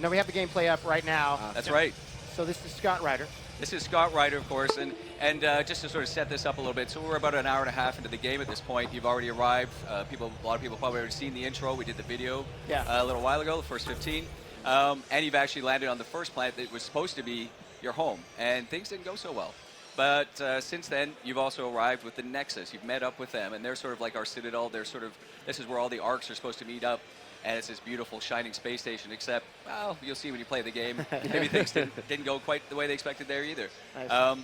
No, we have the gameplay up right now. That's right. So this is Scott Ryder. This is Scott Ryder, of course, and just to sort of set this up a little bit, so we're about an hour and a half into the game at this point. You've already arrived. A lot of people probably already seen the intro. We did the video a little while ago, the first 15, and you've actually landed on the first planet that was supposed to be your home, and things didn't go so well. But since then, you've also arrived with the Nexus. You've met up with them, and they're sort of like our citadel. They're sort of, this is where all the arcs are supposed to meet up. And it's this beautiful, shining space station, except, well, you'll see when you play the game, maybe things didn't go quite the way they expected there either. Nice.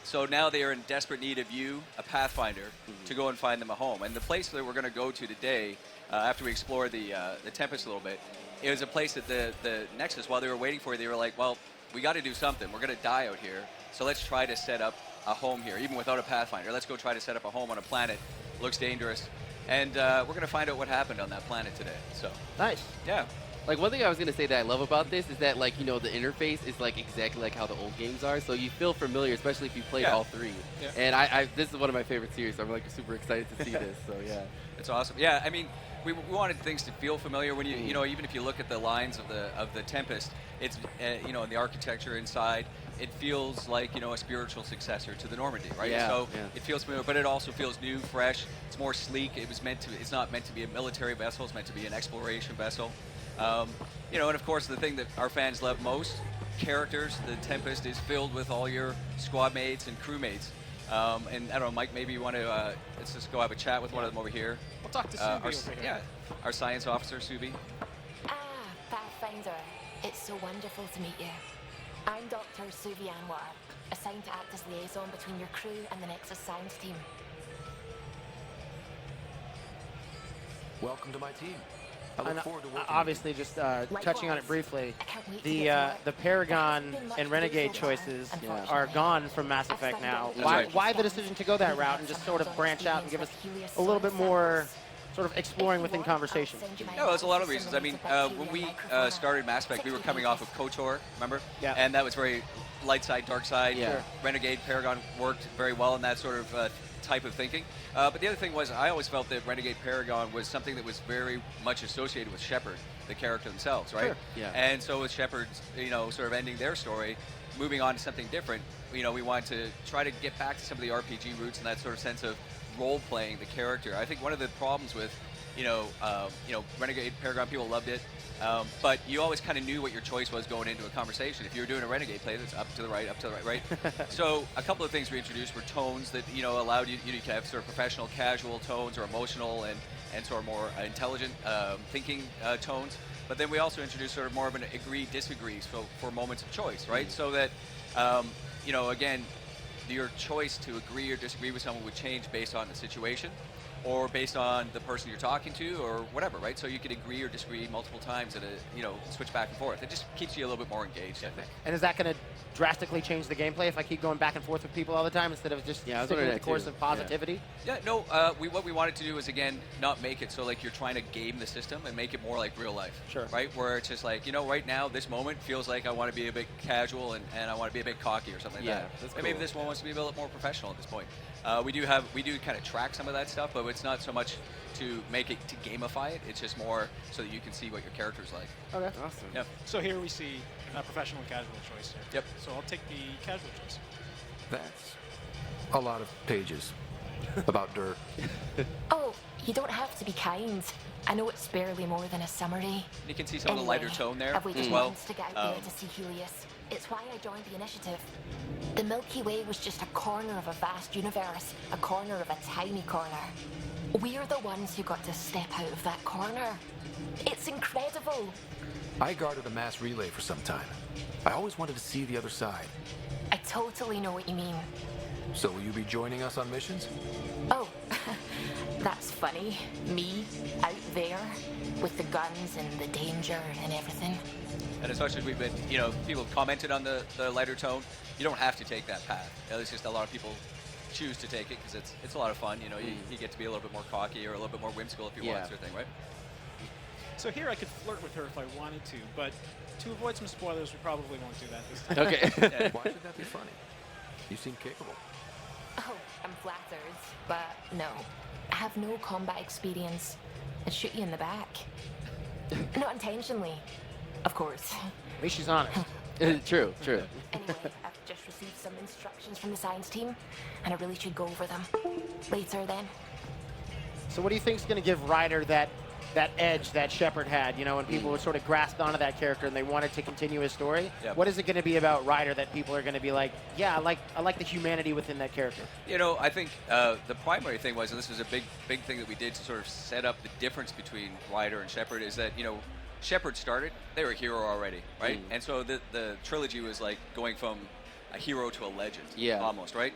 So now they are in desperate need of you, a Pathfinder, to go and find them a home. And the place that we're going to go to today, after we explore the Tempest a little bit, it was a place that the Nexus, while they were waiting for you, they were like, well, we got to do something. We're going to die out here, so let's try to set up a home here, even without a Pathfinder. Let's go try to set up a home on a planet. Looks dangerous. And we're going to find out what happened on that planet today. So nice. Yeah. Like, one thing I was going to say that I love about this is that, like, you know, the interface is, like, exactly like how the old games are. So you feel familiar, especially if you played all three. Yeah. And this is one of my favorite series, so I'm, like, super excited to see this. So, yeah. It's awesome. Yeah, I mean, we wanted things to feel familiar when you know, even if you look at the lines of the Tempest, it's, you know, the architecture inside, it feels like, you know, a spiritual successor to the Normandy, right? Yeah, so it feels familiar, but it also feels new, fresh. It's more sleek. It's not meant to be a military vessel. It's meant to be an exploration vessel. You know, and of course, the thing that our fans love most, characters. The Tempest is filled with all your squad mates and crewmates. And I don't know, Mike, maybe you want to, let's just go have a chat with one of them over here. We'll talk to Subi over here. Yeah, our science officer, Subi. Ah, Pathfinder. It's so wonderful to meet you. I'm Dr. Suvi Anwar, assigned to act as liaison between your crew and the Nexus science team. Welcome to my team. I look forward to working obviously, just touching on it briefly, the Paragon and Renegade choices are gone from Mass Effect now. Why the decision to go that route and just sort of branch out and give us a little bit more sort of exploring within conversation? No, there's a lot of reasons. I mean, when we started Mass Effect, we were coming off of KOTOR, remember? Yeah. And that was very light side, dark side. Yeah. Renegade, Paragon worked very well in that sort of type of thinking. But the other thing was, I always felt that Renegade Paragon was something that was very much associated with Shepard, the character themselves, right? Sure. Yeah. And so with Shepard's, you know, sort of ending their story, moving on to something different, you know, we wanted to try to get back to some of the RPG roots and that sort of sense of role-playing the character. I think one of the problems with, you know, Renegade Paragon, people loved it, but you always kind of knew what your choice was going into a conversation. If you were doing a Renegade play, that's up to the right, right? So a couple of things we introduced were tones that, you know, allowed you could have sort of professional, casual tones, or emotional and sort of more intelligent thinking tones. But then we also introduced sort of more of an agree-disagree for moments of choice, right? So that, you know, again, your choice to agree or disagree with someone would change based on the situation or based on the person you're talking to or whatever, right? So you could agree or disagree multiple times and, you know, switch back and forth. It just keeps you a little bit more engaged, I think. And is that going to drastically change the gameplay if I keep going back and forth with people all the time instead of just sticking with the course of positivity? Yeah, no, what we wanted to do is, again, not make it so like you're trying to game the system and make it more like real life. Sure. Right? Where it's just like, you know, right now, this moment feels like I want to be a bit casual and I want to be a bit cocky or something like that. That's and maybe this one wants to be a bit more professional at this point. We do kind of track some of that stuff, but it's not so much to make it, to gamify it. It's just more so that you can see what your character's like. Okay. Awesome. Yep. So here we see a professional and casual choice here. Yep. So I'll take the casual choice. That's a lot of pages about dirt. Oh, you don't have to be kind. I know it's barely more than a summary. You can see some of the lighter tone there I've waited as well. months to get out there to see Helios. It's why I joined the initiative. The Milky Way was just a corner of a vast universe, a corner of a tiny corner. We're the ones who got to step out of that corner. It's incredible. I guarded a mass relay for some time. I always wanted to see the other side. I totally know what you mean. So will you be joining us on missions? Oh, that's funny. Me, out there, with the guns and the danger and everything. And as much as we've been, you know, people have commented on the lighter tone, you don't have to take that path. You know, it's just a lot of people choose to take it because it's a lot of fun. You know, you get to be a little bit more cocky or a little bit more whimsical if you want, sort of thing, right? So here I could flirt with her if I wanted to, but to avoid some spoilers, we probably won't do that this time. Okay. Why should that be funny? You seem capable. Oh, I'm flattered, but no. I have no combat experience. I'd shoot you in the back. Not intentionally. Of course. At least she's honest. True, true. Anyway, I've just received some instructions from the science team, and I really should go over them. Later, then. So what do you think is going to give Ryder that edge that Shepard had, you know, when people were sort of grasped onto that character and they wanted to continue his story? Yep. What is it going to be about Ryder that people are going to be like, yeah, I like the humanity within that character? You know, I think the primary thing was, and this was a big thing that we did to sort of set up the difference between Ryder and Shepard, is that, you know, Shepard started, they were a hero already, right? And so the trilogy was like going from a hero to a legend, almost, right?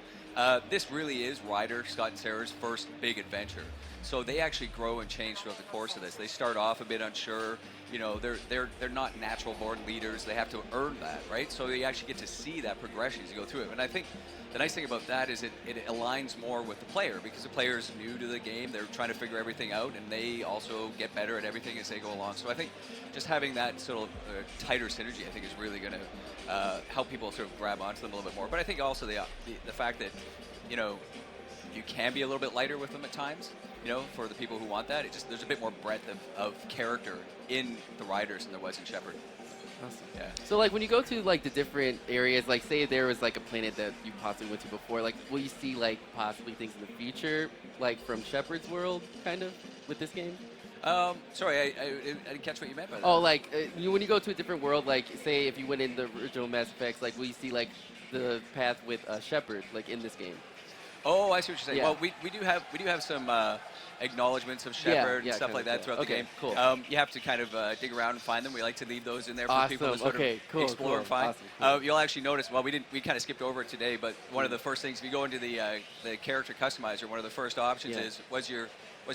This really is Ryder, Scott and Sarah's first big adventure. So they actually grow and change throughout the course of this. They start off a bit unsure. You know, they're not natural born leaders. They have to earn that, right? So they actually get to see that progression as you go through it. And I think the nice thing about that is it aligns more with the player, because the player is new to the game. They're trying to figure everything out, and they also get better at everything as they go along. So I think just having that sort of tighter synergy, I think, is really going to help people sort of grab onto them a little bit more. But I think also the fact that, you know, you can be a little bit lighter with them at times, you know, for the people who want that. There's a bit more breadth of character in the Riders than there was in Shepard. Awesome. Yeah. So, like, when you go to, like, the different areas, like, say there was, like, a planet that you possibly went to before, like, will you see, like, possibly things in the future, like, from Shepard's world, kind of, with this game? Sorry, I didn't catch what you meant by that. Oh, like, when you go to a different world, like, say if you went in the original Mass Effects, like, will you see, like, the path with Shepard, like, in this game? Oh, I see what you're saying. Yeah. Well, we do have some acknowledgments of Shepard and stuff like that throughout the game. Cool. You have to kind of dig around and find them. We like to leave those in there for Awesome. people to sort of explore and find. Awesome. You'll actually notice. Well, we kind of skipped over it today, but one of the first things, if you go into the character customizer, one of the first options is was your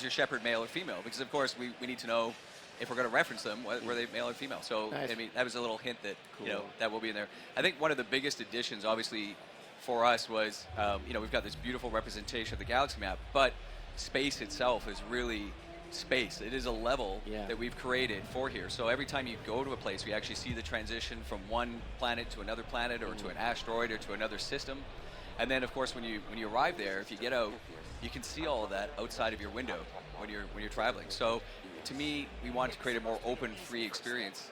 Shepard male or female? Because of course we need to know if we're going to reference them, were they male or female? So nice. I mean, that was a little hint that you know that will be in there. I think one of the biggest additions, obviously, for us was, you know, we've got this beautiful representation of the galaxy map, but space itself is really space. It is a level that we've created for here. So every time you go to a place, we actually see the transition from one planet to another planet, or to an asteroid, or to another system. And then, of course, when you arrive there, if you get out, you can see all of that outside of your window when you're traveling. So to me, we want to create a more open, free experience.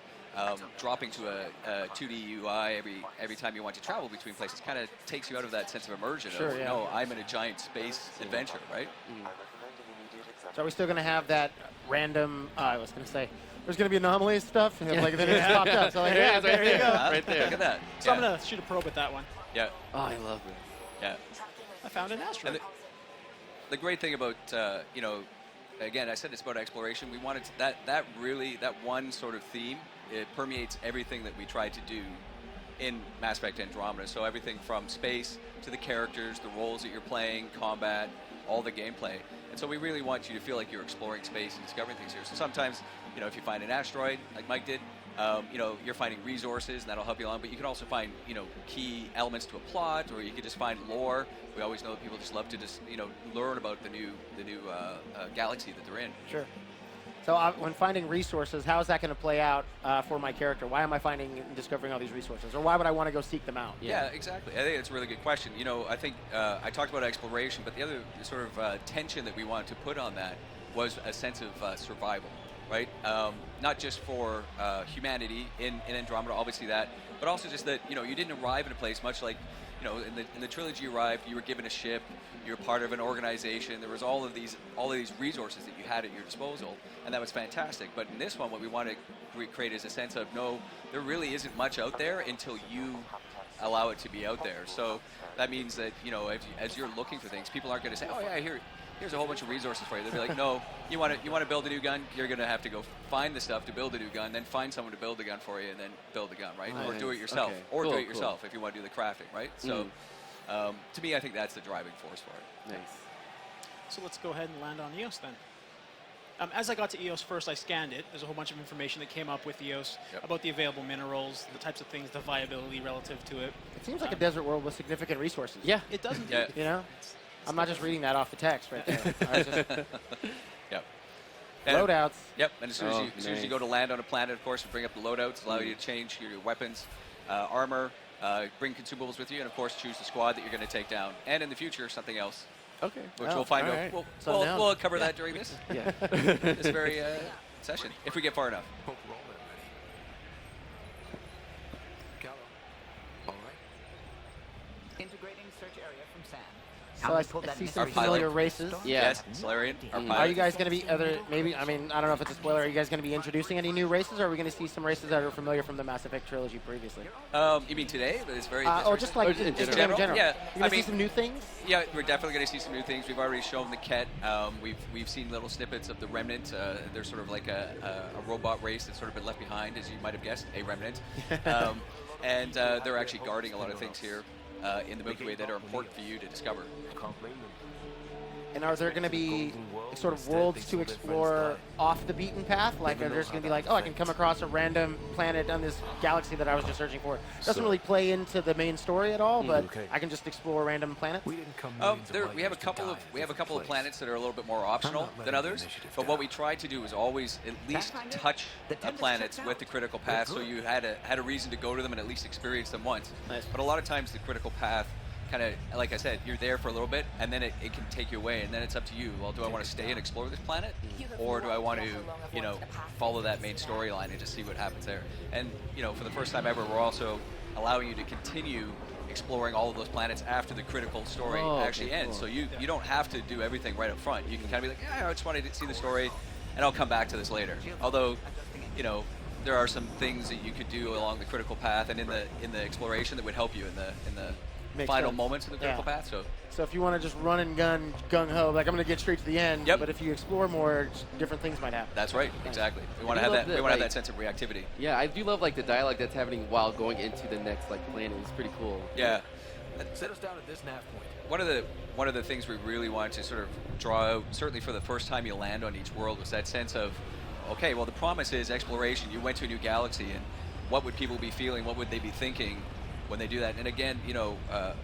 Dropping to a 2D UI every time you want to travel between places kind of takes you out of that sense of immersion. Sure, yeah. No, I'm in a giant space adventure, right? So are we still going to have that random, I was going to say, there's going to be anomaly stuff, and like, then it just popped up. So like, yeah, there you go. Right there. Look at that. So I'm going to shoot a probe at that one. Yeah. Oh, I love it. Yeah. I found an asteroid. And the great thing about, you know, again, I said it's about exploration. We wanted to, that one sort of theme, it permeates everything that we tried to do in Mass Effect Andromeda. So everything from space to the characters, the roles that you're playing, combat, all the gameplay. And so we really want you to feel like you're exploring space and discovering things here. So sometimes, you know, if you find an asteroid, like Mike did, you know, you're finding resources, and that'll help you along. But you can also find, you know, key elements to a plot, or you can just find lore. We always know that people just love to just, you know, learn about the new galaxy that they're in. Sure. So when finding resources, how is that going to play out for my character? Why am I finding and discovering all these resources? Or why would I want to go seek them out? Yeah, exactly. I think it's a really good question. You know, I think I talked about exploration, but the other sort of tension that we wanted to put on that was a sense of survival, right? Not just for humanity in Andromeda, obviously that, but also just that, you know, you didn't arrive in a place much like, you know, in the trilogy you arrived, you were given a ship, you were part of an organization, there was all of these resources that you had at your disposal, and that was fantastic. But in this one, what we want to create is a sense of, no, there really isn't much out there until you allow it to be out there. So that means that, you know, as you're looking for things, people aren't going to say, oh yeah, here's a whole bunch of resources for you. They'll be like, no, you want to build a new gun, you're going to have to go find the stuff to build a new gun, then find someone to build the gun for you, and then build the gun, right? Nice. Or do it yourself. Okay. Or Cool, do it yourself if you want to do the crafting, right? So to me, I think that's the driving force for it. Nice. So let's go ahead and land on EOS then. As I got to EOS first, I scanned it. There's a whole bunch of information that came up with EOS about the available minerals, the types of things, the viability relative to it. It seems like a desert world with significant resources. Yeah. It doesn't. Yeah. You know? I'm not just reading that off the text right there. I was just, Yep. loadouts. Yep, and as soon as you go to land on a planet, of course, you bring up the loadouts, allow you to change your weapons, armor, bring consumables with you, and of course choose the squad that you're going to take down. And in the future, something else, Okay. which we'll find all out. right. We'll, So now- we'll cover that during this Yeah. this very session, if we get far enough. Hope we're all that ready. So I see some familiar races. Yeah. Yes, Solarian, our pilot. Are you guys going to be maybe, I mean, I don't know if it's a spoiler, are you guys going to be introducing any new races, or are we going to see some races that are familiar from the Mass Effect trilogy previously? You mean today? But it's very Or just like in general? Yeah, You going to see some new things? Yeah, we're definitely going to see some new things. We've already shown the Ket. We've seen little snippets of the Remnant. They're sort of like a robot race that's sort of been left behind, as you might have guessed, a Remnant. And they're actually guarding a lot of things here in the Milky Way that are important for you to discover. And are there going to be sort of worlds to explore off the beaten path? Like, are there going to be like, oh, I can come across a random planet on this galaxy that I was just searching for? Doesn't really play into the main story at all, but I can just explore random planets. We have a couple of planets that are a little bit more optional than others. But what we tried to do is always at least touch a planet with the critical path, so you had a reason to go to them and at least experience them once. Nice. But a lot of times the critical path, kind of, like I said, you're there for a little bit, and then it can take you away, and then it's up to you. Well, do I want to stay and explore this planet, or do I want to, follow that main storyline and just see what happens there? And, for the first time ever, we're also allowing you to continue exploring all of those planets after the critical story actually ends. So you don't have to do everything right up front. You can kind of be like, yeah, I just wanted to see the story, and I'll come back to this later. Although, there are some things that you could do along the critical path and in the exploration that would help you in the final moments of the critical path. So if you want to just run and gun gung-ho, like I'm going to get straight to the end, but if you explore more, different things might happen. That's right, exactly. We want to have that. We want to have that sense of reactivity. Yeah, I do love like the dialogue that's happening while going into the next planet. It's pretty cool. Yeah. Set us down at this nav point. One of the things we really wanted to sort of draw out, certainly for the first time you land on each world, was that sense of, okay, well the promise is exploration. You went to a new galaxy, and what would people be feeling? What would they be thinking when they do that? And again,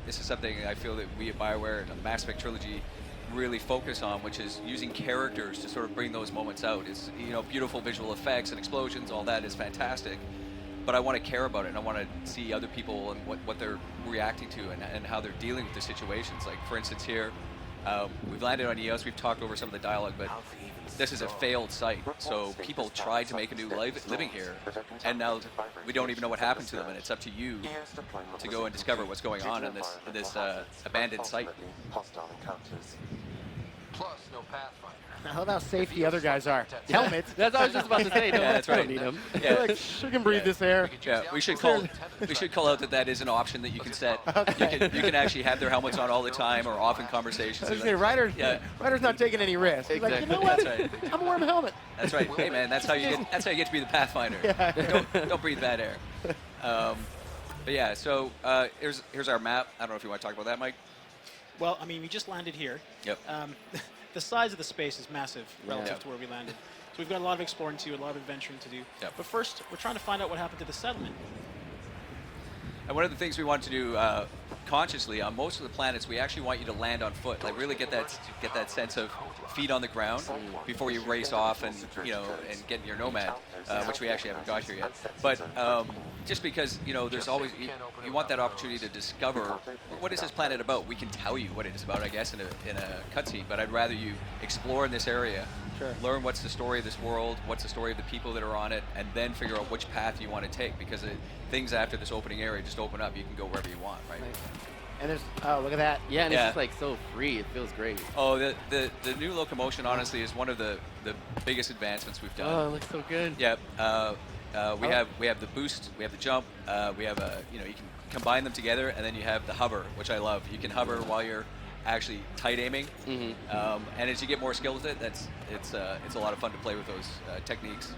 this is something I feel that we at BioWare and the Mass Effect trilogy really focus on, which is using characters to sort of bring those moments out. It's, beautiful visual effects and explosions, all that is fantastic. But I want to care about it, and I want to see other people and what they're reacting to and how they're dealing with the situations. Like, for instance, here, we've landed on EOS, we've talked over some of the dialogue, but this is a failed site. So people tried to make a new living here, and now we don't even know what happened to them, and it's up to you to go and discover what's going on in this abandoned site. Plus, no pathfinder. How about safe the other guys are? Helmets. That's what I was just about to say. Yeah, that's right. Don't need them. Yeah. Like, she can breathe this air. Yeah, we should call out that is an option that you can set. Okay. You can actually have their helmets on all the time or off in conversations. I was gonna say, Ryder's not taking any risks. He's like, you know what? That's right. I'm gonna wear my helmet. That's right. Hey man, that's how you get to be the Pathfinder. Yeah. Don't breathe bad air. But yeah, so here's our map. I don't know if you want to talk about that, Mike. Well, I mean, we just landed here. Yep. The size of the space is massive relative to where we landed. So we've got a lot of exploring to do, a lot of adventuring to do. Yep. But first, we're trying to find out what happened to the settlement. And one of the things we want to do consciously on most of the planets, we actually want you to land on foot, like really get that sense of feet on the ground before you race off and and get in your Nomad, which we actually haven't got here yet. But just because there's always you want that opportunity to discover what is this planet about. We can tell you what it is about, I guess, in a cutscene. But I'd rather you explore in this area. Sure. Learn what's the story of this world, what's the story of the people that are on it, and then figure out which path you want to take, because things after this opening area just open up. You can go wherever you want, right? And there's, look at that. Yeah, and it's just like so free. It feels great. Oh, the new locomotion, honestly, is one of the biggest advancements we've done. Oh, it looks so good. Yeah. We have the boost, we have the jump, we have you can combine them together, and then you have the hover, which I love. You can hover while you're actually tight aiming, and as you get more skill with it, it's a lot of fun to play with those techniques,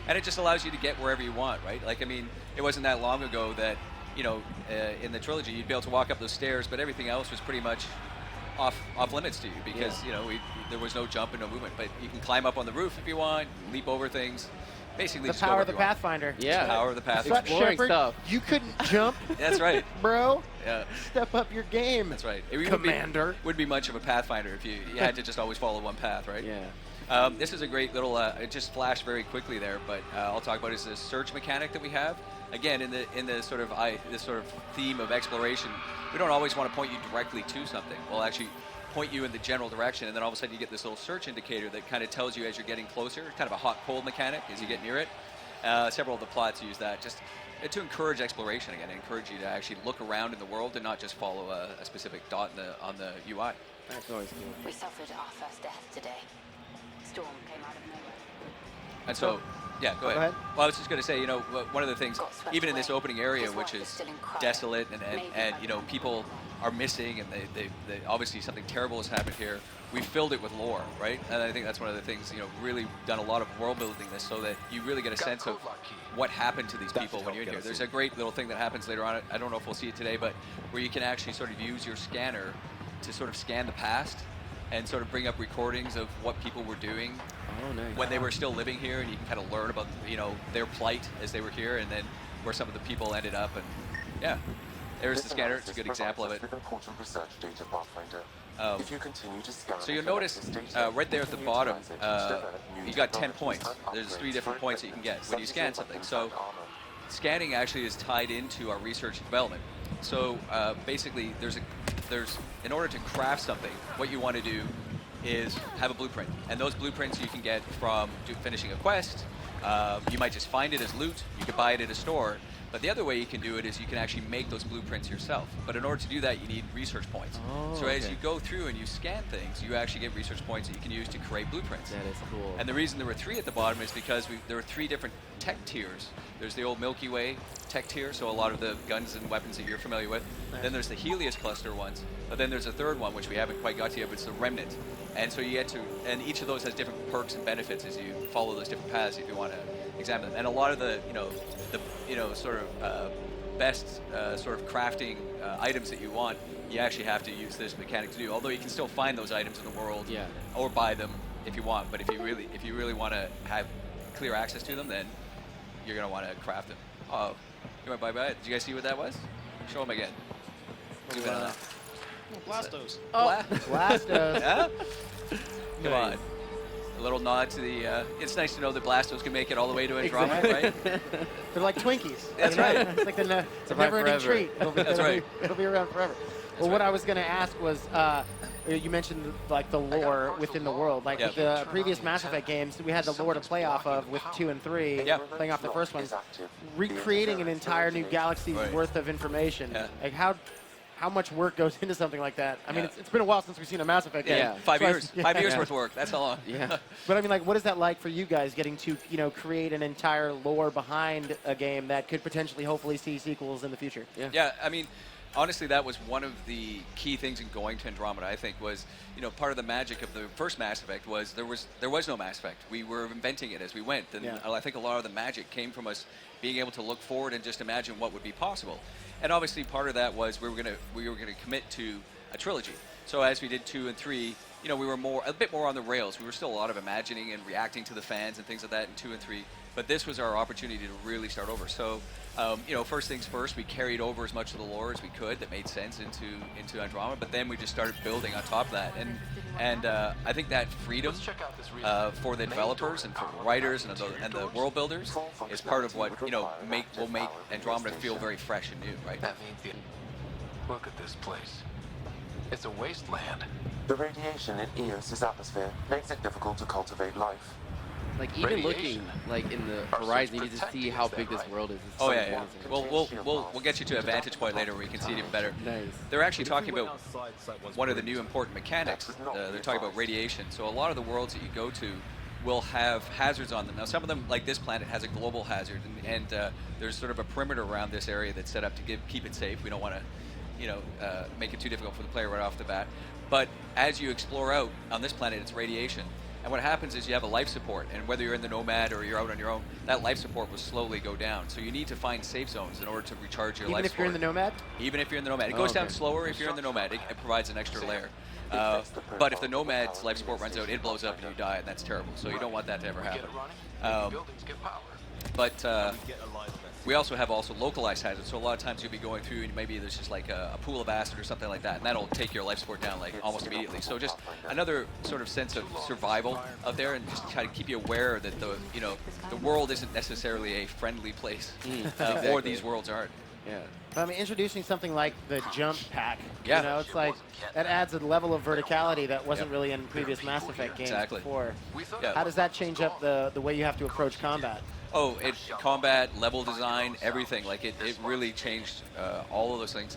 and it just allows you to get wherever you want, right? Like, I mean, it wasn't that long ago that in the trilogy you'd be able to walk up those stairs, but everything else was pretty much off limits to you, because there was no jump and no movement. But you can climb up on the roof if you want, leap over things. Basically, The just go power of wherever the you want. Pathfinder. Yeah. The power of the What's Pathfinder. up, Exploring Shepard? stuff. You couldn't jump, That's right. bro. Yeah. Step up your game. That's right. It Commander. would be much of a Pathfinder if you had to just always follow one path, right? Yeah. This is a great little. It just flashed very quickly there, but I'll talk about is the search mechanic that we have. Again, in the sort of this sort of theme of exploration, we don't always want to point you directly to something. We'll actually point you in the general direction, and then all of a sudden you get this little search indicator that kind of tells you as you're getting closer, kind of a hot-cold mechanic as you get near it. Several of the plots use that just to encourage exploration again, encourage you to actually look around in the world and not just follow a specific dot on the UI. That's always cool. We suffered our first death today. Storm came out of nowhere. And so, yeah, go ahead. Well, I was just going to say, one of the things, even in this opening area, which is desolate and people are missing and they obviously something terrible has happened here, we filled it with lore, right? And I think that's one of the things, really done a lot of world building this so that you really get a sense of what happened to these people when you're in here. There's a great little thing that happens later on, I don't know if we'll see it today, but where you can actually sort of use your scanner to sort of scan the past and sort of bring up recordings of what people were doing when they were still living here, and you can kind of learn about their plight as they were here, and then where some of the people ended up, and yeah, there's the scanner. It's a good example of it. So you'll notice right there at the bottom, you got 10 points. There's 3 different points that you can get when you scan something. So scanning actually is tied into our research and development. So basically, in order to craft something, what you want to do is have a blueprint, and those blueprints you can get from finishing a quest. You might just find it as loot. You could buy it at a store. But the other way you can do it is you can actually make those blueprints yourself. But in order to do that, you need research points. So as you go through and you scan things, you actually get research points that you can use to create blueprints. That is cool. And the reason there were 3 at the bottom is because there were 3 different tech tiers. There's the old Milky Way tech tier, so a lot of the guns and weapons that you're familiar with. Nice. Then there's the Helios cluster ones. But then there's a 3rd one, which we haven't quite got to yet, but it's the Remnant. And so you get to, and each of those has different perks and benefits as you follow those different paths if you want to examine them. And a lot of the, sort of best sort of crafting items that you want, you actually have to use this mechanic to do. Although you can still find those items in the world, or buy them if you want. But if you really want to have clear access to them, then you're gonna want to craft them. Oh, you went bye-bye. Did you guys see what that was? Show them again. Zoom in on that. Blastos. Oh, Blastos. Yeah? Come on. A little nod to the. It's nice to know that Blastos can make it all the way to Andromeda, right? They're like Twinkies. That's right. It's like the never-ending treat. That's right. It'll be around forever. Well, what I was going to ask was, you mentioned like the lore within the world. Like with the previous Mass Effect games, we had the lore to play off of with 2 and 3, playing off the first one, recreating an entire new galaxy's worth of information. Like how much work goes into something like that? I mean, it's been a while since we've seen a Mass Effect game. Yeah, 5 years. 5 years worth of work. That's how long. Yeah. But I mean, like, what is that like for you guys getting to, create an entire lore behind a game that could potentially, hopefully, see sequels in the future? Yeah, I mean, honestly, that was one of the key things in going to Andromeda, I think, was, part of the magic of the first Mass Effect was there was no Mass Effect. We were inventing it as we went. And I think a lot of the magic came from us being able to look forward and just imagine what would be possible. And obviously part of that was we were gonna commit to a trilogy. So as we did 2 and 3, we were a bit more on the rails. We were still a lot of imagining and reacting to the fans and things like that in 2 and 3. But this was our opportunity to really start over. So, first things first, we carried over as much of the lore as we could that made sense into Andromeda. But then we just started building on top of that. And I think that freedom for the developers and for the writers and the world builders is part of what will make Andromeda feel very fresh and new, right? That means look at this place. It's a wasteland. The radiation in Eos's atmosphere makes it difficult to cultivate life. Like even looking like in the horizon, you just see how big this world is. It's so yeah. We'll get you to a vantage point later where you can see it even better. Nice. They're actually talking about one of the new important mechanics. They're talking about radiation. So a lot of the worlds that you go to will have hazards on them. Now some of them, like this planet, has a global hazard, and there's sort of a perimeter around this area that's set up to keep it safe. We don't want to, make it too difficult for the player right off the bat. But as you explore out on this planet, it's radiation. And what happens is you have a life support, and whether you're in the Nomad or you're out on your own, that life support will slowly go down. So you need to find safe zones in order to recharge your life support. Even if you're in the Nomad? Even if you're in the Nomad. It goes down slower if you're in the Nomad. It provides an extra layer. But if the Nomad's life support runs out, it blows up and you die, and that's terrible. So you don't want that to ever happen. But we also have localized hazards. So a lot of times you'll be going through and maybe there's just like a pool of acid or something like that, and that'll take your life support down like almost immediately. So just another sort of sense of survival out there, and just try to keep you aware that the world isn't necessarily a friendly place, or these worlds aren't. Yeah. I mean, introducing something like the jump pack, it's like that adds a level of verticality that wasn't really in previous Mass Effect games before. How does that change up the way you have to approach combat? Oh, combat, level design, everything. Like it really changed all of those things.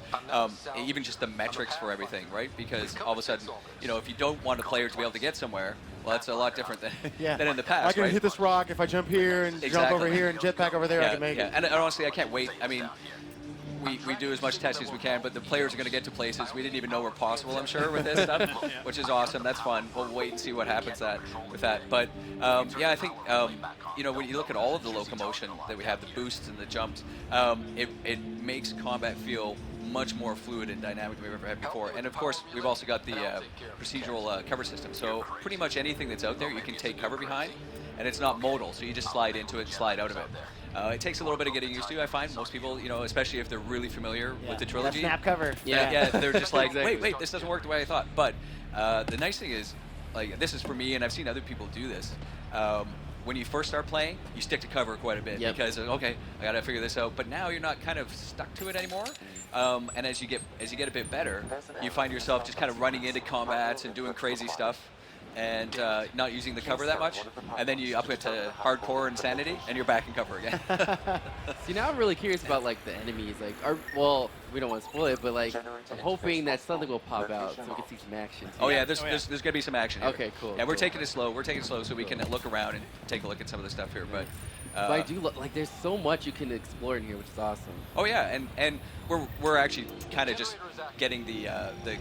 Even just the metrics for everything, right? Because all of a sudden, you know, if you don't want a player to be able to get somewhere, well, that's a lot different than, than in the past, I can right? hit this rock if I jump here and jump over here and jetpack over there. I can make it. And honestly, I can't wait. I mean, we do as much testing as we can, but the players are going to get to places we didn't even know were possible, I'm sure, with this stuff, which is awesome. That's fun. We'll wait and see what happens with that. But, yeah, I think, you know, when you look at all of the locomotion that we have, the boosts and the jumps, it makes combat feel much more fluid and dynamic than we've ever had before. And, of course, we've also got the procedural cover system. So pretty much anything that's out there you can take cover behind, and it's not modal, so you just slide into it and slide out of it. It takes a little bit of getting used to, I find. Most people, you know, especially if they're really familiar with the trilogy. That snap cover. Yeah, they're just like, wait, this doesn't work the way I thought. But the nice thing is, like, this is for me, and I've seen other people do this. When you first start playing, you stick to cover quite a bit because, okay, I got to figure this out. But now you're not kind of stuck to it anymore. And as you get a bit better, you find yourself just kind of running into combats and doing crazy stuff, and not using the cover that much, and then you up it to hardcore insanity, and you're back in cover again. See, now I'm really curious about like the enemies. Like, well, we don't want to spoil it, but like, I'm hoping that something will pop out so we can see some action. Oh yeah, there's gonna be some action here. Okay, cool. Yeah, we're taking it slow. We're taking it slow so we can look around and take a look at some of the stuff here. But I do like. There's so much you can explore in here, which is awesome. Oh yeah, and we're actually kind of just getting the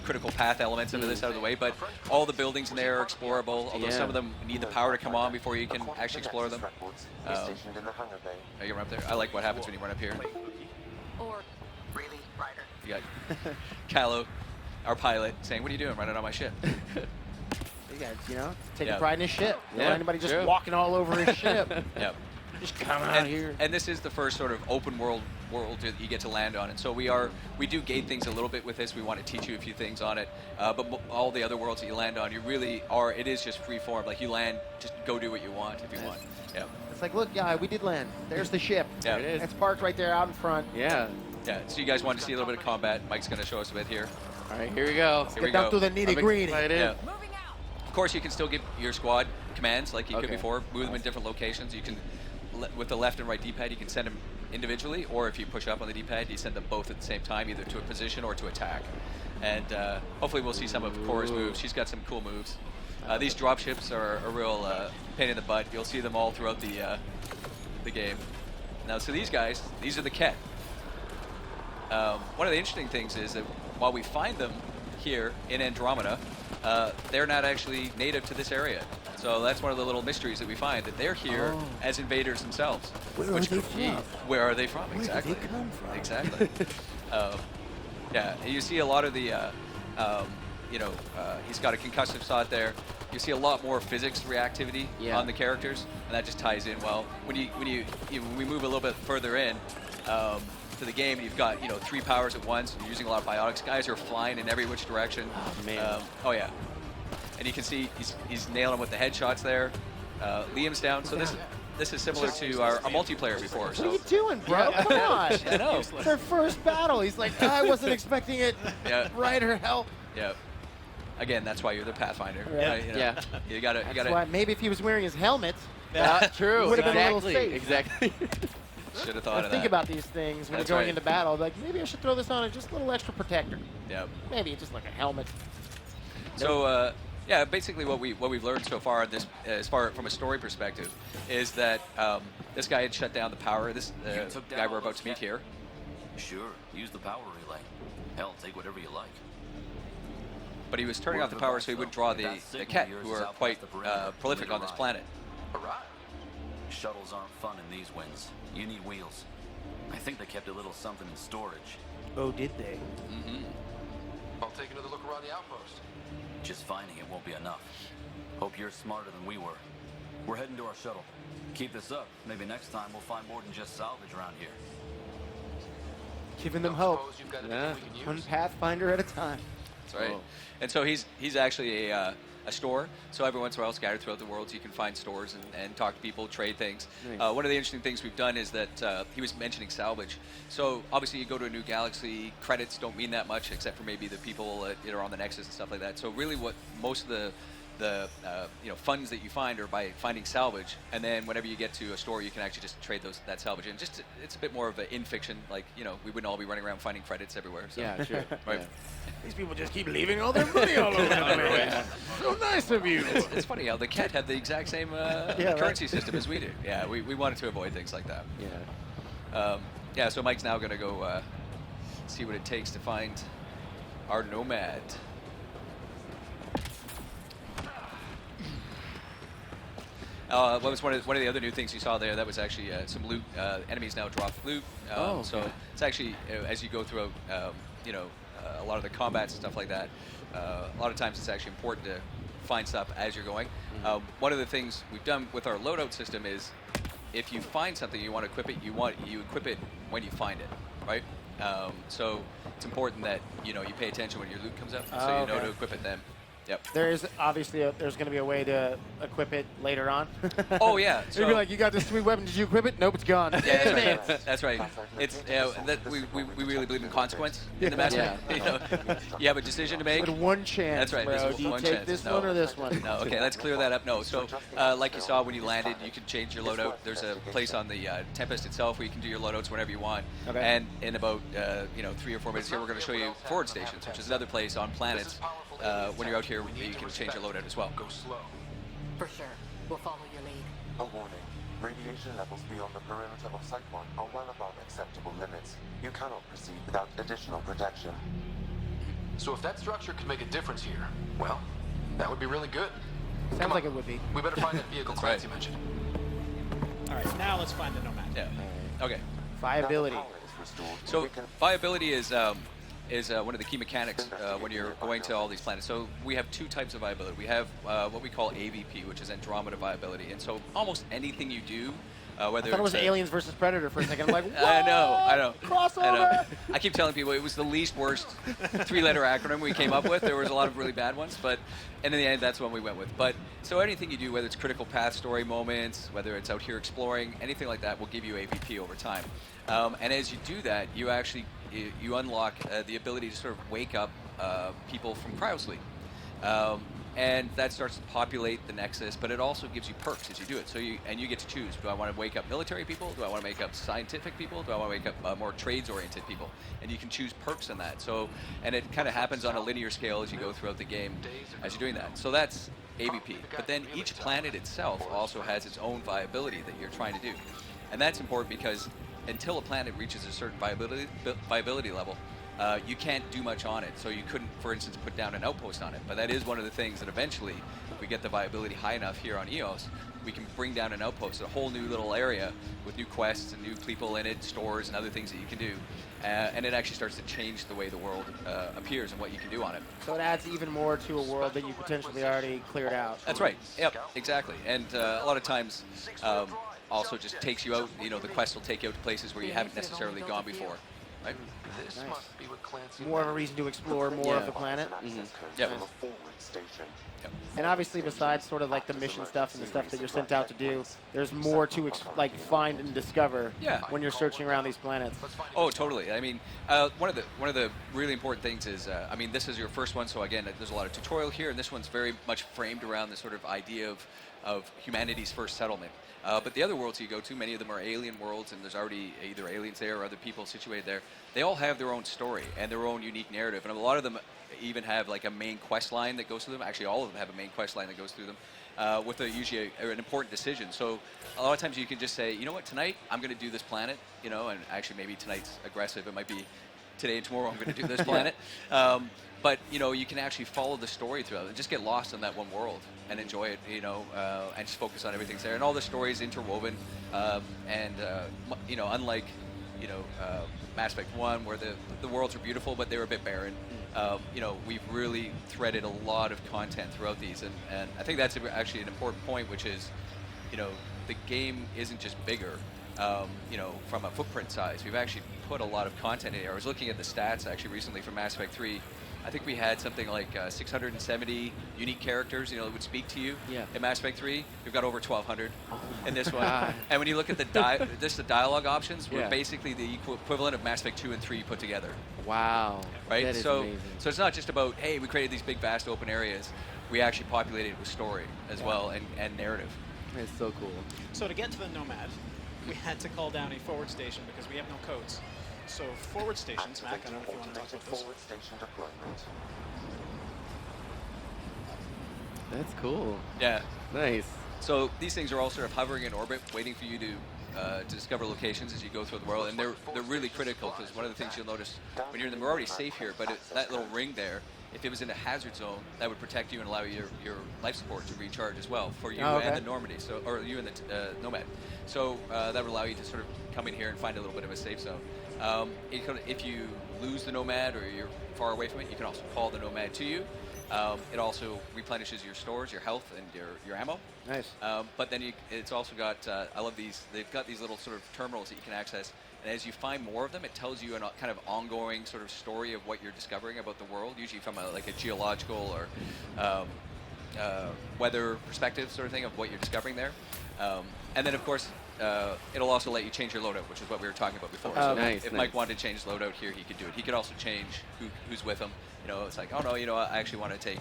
critical path elements into this out of the way. But all the buildings in there are explorable. Although some of them need the power to come on before you can actually explore them. You run up there. I like what happens when you run up here. Or really, Ryder. You got Callow, our pilot, saying, "What are you doing running on my ship?" You guys, you know, taking pride in his ship. Yeah, Don't anybody just walking all over his ship. Yep. Just coming out here. And this is the first sort of open world that you get to land on, and so we do gate things a little bit with this. We want to teach you a few things on it, but all the other worlds that you land on, you really are. It is just free form. Like you land, just go do what you want if you want. Yeah. It's like, look, yeah, we did land. There's the ship. Yeah. There it is. It's parked right there out in front. Yeah. Yeah. So you guys want to see a little bit of combat? Mike's going to show us a bit here. All right, here we go. Here we Get down go. to the nitty-gritty. Yeah. Of course, you can still give your squad commands like you could Okay. before. Move them in different locations. You can, with the left and right D-pad, you can send them individually, or if you push up on the D-pad, you send them both at the same time, either to a position or to attack. And hopefully we'll see some of Cora's moves. She's got some cool moves. These dropships are a real pain in the butt. You'll see them all throughout the game. Now, so these guys, these are the Ket. One of the interesting things is that while we find them here in Andromeda, they're not actually native to this area. So that's one of the little mysteries that we find, that they're here as invaders themselves. Where are they from? Where are they from? Where Exactly. did they come from? Exactly. Yeah, you see a lot of the, he's got a concussive shot there. You see a lot more physics reactivity on the characters, and that just ties in well. When we move a little bit further in to the game, you've got 3 powers at once. You're using a lot of biotics. Guys are flying in every which direction. Oh man. Oh yeah. And you can see he's nailing with the headshots there. Liam's down. So this is similar to our multiplayer before. So What are you doing, bro? Come on. I know. It's their first battle. He's like, I wasn't expecting it. Yeah. Ryder, help. Yeah. Again, that's why you're the Pathfinder. Yeah. Right? Yeah. You gotta. That's why maybe if he was wearing his helmet, True. Would've been a little Exactly. safe. Exactly. Should have thought of that. think about these things when That's you're going right. into battle. Like, maybe I should throw this on as just a little extra protector. Yeah. Maybe just like a helmet. So yeah, basically what we've learned so far, as far from a story perspective, is that this guy had shut down the power. This guy we're about to meet here. Sure, use the power relay. Hell, take whatever you like. But he was turning off the power so he wouldn't draw the Ket, who are quite prolific on this planet. Hurrah! Shuttles aren't fun in these winds. You need wheels. I think they kept a little something in storage. Oh, did they? Mm-hmm. I'll take another look around the outpost. Just finding it won't be enough. Hope you're smarter than we were. We're heading to our shuttle. Keep this up. Maybe next time we'll find more than just salvage around here. Giving them hope. Suppose you've got anything Yeah. we can use? One Pathfinder at a time. That's right. Whoa. And so he's actually a store. So every once in a while, scattered throughout the world, you can find stores and talk to people, trade things. Nice. One of the interesting things we've done is that he was mentioning salvage. So obviously, you go to a new galaxy, credits don't mean that much, except for maybe the people that are on the Nexus and stuff like that. So really, what most of the funds that you find are by finding salvage, and then whenever you get to a store, you can actually just trade that salvage in. It's a bit more of an in fiction, like we wouldn't all be running around finding credits everywhere. So. Yeah, sure. Right. Yeah. These people just keep leaving all their money all over the place. So nice of you. It's funny how the Ket have the exact same currency system as we do. Yeah, we wanted to avoid things like that. Yeah. So Mike's now going to go see what it takes to find our Nomad. What was one of the other new things you saw there? That was actually some loot. Enemies now drop loot. Okay. So it's actually as you go throughout, a lot of the combats and stuff like that. A lot of times it's actually important to find stuff as you're going. One of the things we've done with our loadout system is, if you find something you want to equip it, you equip it when you find it, right? So it's important that you pay attention when your loot comes up, so you know to equip it then. Yep. There is obviously there's going to be a way to equip it later on. Oh yeah. So you'd be like, you got this sweet weapon. Did you equip it? Nope, it's gone. Yeah, that's right. That's right. It's that we really believe in consequence in the Mass Effect. You have a decision to make. With one chance. That's right. Bro. There's Do you one take chance. this No. one or this one? No. Okay, let's clear that up. No. So like you saw when you landed, you can change your loadout. There's a place on the Tempest itself where you can do your loadouts whenever you want. Okay. And in about 3 or 4 minutes here, we're going to show you forward stations, which is another place on planets. When you're out here, you can change your loadout as well. Go slow. For sure. We'll follow your lead. A warning. Radiation levels beyond the perimeter of Site 1 are well above acceptable limits. You cannot proceed without additional protection. So if that structure could make a difference here, well, that would be really good. Sounds like it would be. We better find that vehicle Clancy mentioned. All right, now let's find the Nomad. Yeah. Okay. Viability. Now the power is restored. So We can viability is one of the key mechanics when you're going to all these planets. So we have two types of viability. We have what we call AVP, which is Andromeda viability. And so almost anything you do, whether I thought it was it's Aliens versus Predator for a second. I'm like, what? I know. Crossover. I know. I keep telling people it was the least worst 3-letter acronym we came up with. There was a lot of really bad ones, and in the end, that's what we went with. But so anything you do, whether it's critical path story moments, whether it's out here exploring, anything like that will give you AVP over time. And as you do that, you actually you unlock the ability to sort of wake up people from cryosleep. And that starts to populate the Nexus, but it also gives you perks as you do it. So you get to choose: do I want to wake up military people? Do I want to wake up scientific people? Do I want to wake up more trades-oriented people? And you can choose perks in that. So, and it kind of happens on a linear scale as you go throughout the game as you're doing that. So that's AVP. But then each planet itself also has its own viability that you're trying to do, and that's important because until a planet reaches a certain viability level, you can't do much on it. So you couldn't, for instance, put down an outpost on it. But that is one of the things that eventually, if we get the viability high enough here on EOS, we can bring down an outpost, a whole new little area with new quests and new people in it, stores and other things that you can do. And it actually starts to change the way the world appears and what you can do on it. So it adds even more to a world that you potentially already cleared out. That's right. Yep, exactly. And a lot of times also just takes you out, the quest will take you out to places where you haven't necessarily gone before. Right? This Nice. must be what Clancy More of a reason to explore more of the planet. Yep. from a forward station. And obviously, besides sort of like the mission stuff and the stuff that you're sent out to do, there's more to find and discover when you're searching around these planets. Oh, totally. I mean, one of the really important things is, this is your first one, so again, there's a lot of tutorial here, and this one's very much framed around the sort of idea of humanity's first settlement. But the other worlds you go to, many of them are alien worlds, and there's already either aliens there or other people situated there. They all have their own story and their own unique narrative, and a lot of them even have like a main quest line that goes through them. Actually, all of them have a main quest line that goes through them with usually an important decision. So a lot of times you can just say, you know what, tonight I'm going to do this planet, and actually maybe tonight's aggressive. It might be today and tomorrow I'm going to do this planet. But you can actually follow the story throughout it. Just get lost in that one world and enjoy it, and just focus on everything's there. And all the stories interwoven, unlike Mass Effect 1, where the worlds are beautiful, but they were a bit barren. We've really threaded a lot of content throughout these, and I think that's actually an important point, which is, the game isn't just bigger, from a footprint size. We've actually put a lot of content in here. I was looking at the stats actually recently for Mass Effect 3. I think we had something like 670 unique characters, that would speak to you. Yeah. In Mass Effect 3, we've got over 1,200 in this one. God. And when you look at the the dialogue options, we're Yeah. basically the equivalent of Mass Effect 2 and 3 put together. Wow. Right? That is so amazing. so it's not just about, hey, we created these big vast open areas. We actually populated it with story as well and narrative. That's so cool. So to get to the Nomad, we had to call down a forward station because we have no codes. So forward stations, Mac, I don't know if you want to talk Automated about this. forward station deployment. That's cool. Yeah. Nice. So these things are all sort of hovering in orbit, waiting for you to discover locations as you go through the world, and they're really critical because one of the things you'll notice when you're in them, we're already safe here, but that little ring there, if it was in a hazard zone, that would protect you and allow your life support to recharge as well for you and the Normandy, or you and the Nomad. So that would allow you to sort of come in here and find a little bit of a safe zone. If you lose the Nomad or you're far away from it, you can also call the Nomad to you. It also replenishes your stores, your health, and your ammo. Nice. But then it's also got, I love these, they've got these little sort of terminals that you can access. And as you find more of them, it tells you a kind of ongoing sort of story of what you're discovering about the world, usually from like a geological or weather perspective sort of thing of what you're discovering there. And then, of course, it'll also let you change your loadout, which is what we were talking about before. So nice, if nice. Mike wanted to change his loadout here, he could do it. He could also change who's with him. It's like, oh no, I actually want to take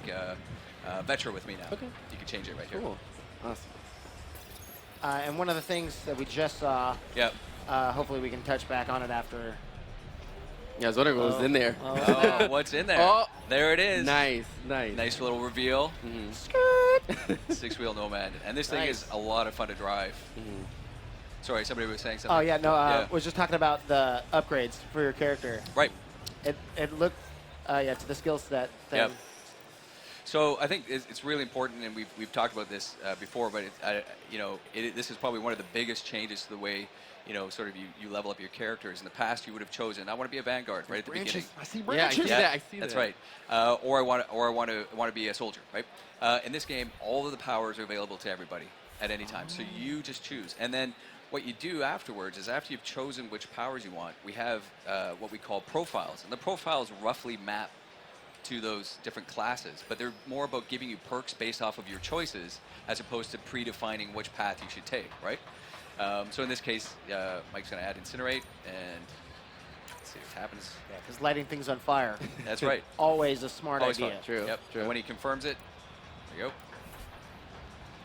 Vetra with me now. Okay. You can change it right here. Cool. Awesome. And one of the things that we just saw, Yep. hopefully we can touch back on it after. Yeah, I was wondering what was in there. Oh, what's in there? Oh. There it is. Nice, nice. Nice little reveal. Mm-hmm. Six-wheel Nomad. And this thing Nice. is a lot of fun to drive. Mm-hmm. Sorry, somebody was saying something. Oh yeah, no, Yeah. was just talking about the upgrades for your character. Right. It looked, to the skill set thing. Yep. So I think it's really important, and we've talked about this before, but this is probably one of the biggest changes to the way sort of you level up your characters. In the past, you would have chosen, I want to be a Vanguard right at the beginning. I see Yeah, I branches. see that. I see That's that. right. Or I want to be a soldier, right? In this game, all of the powers are available to everybody at any time. So you just choose, and then what you do afterwards is after you've chosen which powers you want, we have what we call profiles, and the profiles roughly map to those different classes, but they're more about giving you perks based off of your choices as opposed to predefining which path you should take, right? So in this case, Mike's going to add Incinerate, and let's see what happens. Yeah, because lighting things on fire. That's right. Always a smart Always idea. fun. True. Yep. True. And when he confirms it, there you go.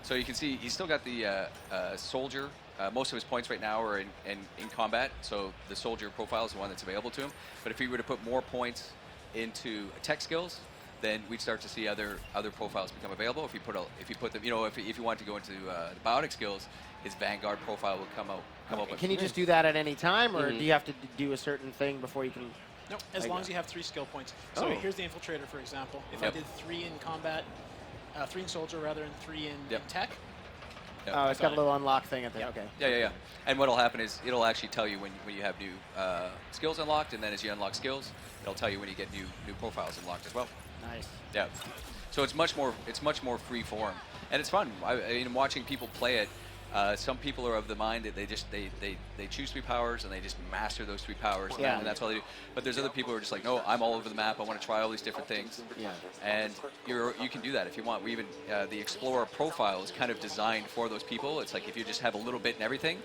So you can see he's still got the soldier. Most of his points right now are in combat, so the soldier profile is the one that's available to him. But if he were to put more points into tech skills, then we'd start to see other profiles become available. If you put them, if you want to go into the biotic skills, his Vanguard profile will come up. Can you just do that at any time, or do you have to do a certain thing before you can? No, as long as you have 3 skill points. So Oh. here's the Infiltrator, for example. If I Yep. did 3 in combat, 3 in soldier rather, and 3 in Yep. tech, Yep. Oh, it's got a little unlock thing at the. Yeah. Okay. Yeah. And what'll happen is it'll actually tell you when you have new skills unlocked, and then as you unlock skills, it'll tell you when you get new profiles unlocked as well. Nice. Yeah. So it's much more free form, and it's fun. Watching people play it. Some people are of the mind that they choose 3 powers and they just master those 3 powers, Yeah. and that's all they do. But there's other people who are just like, no, I'm all over the map. I want to try all these different things. Yeah. And you can do that if you want. We even the Explorer profile is kind of designed for those people. It's like if you just have a little bit in everything,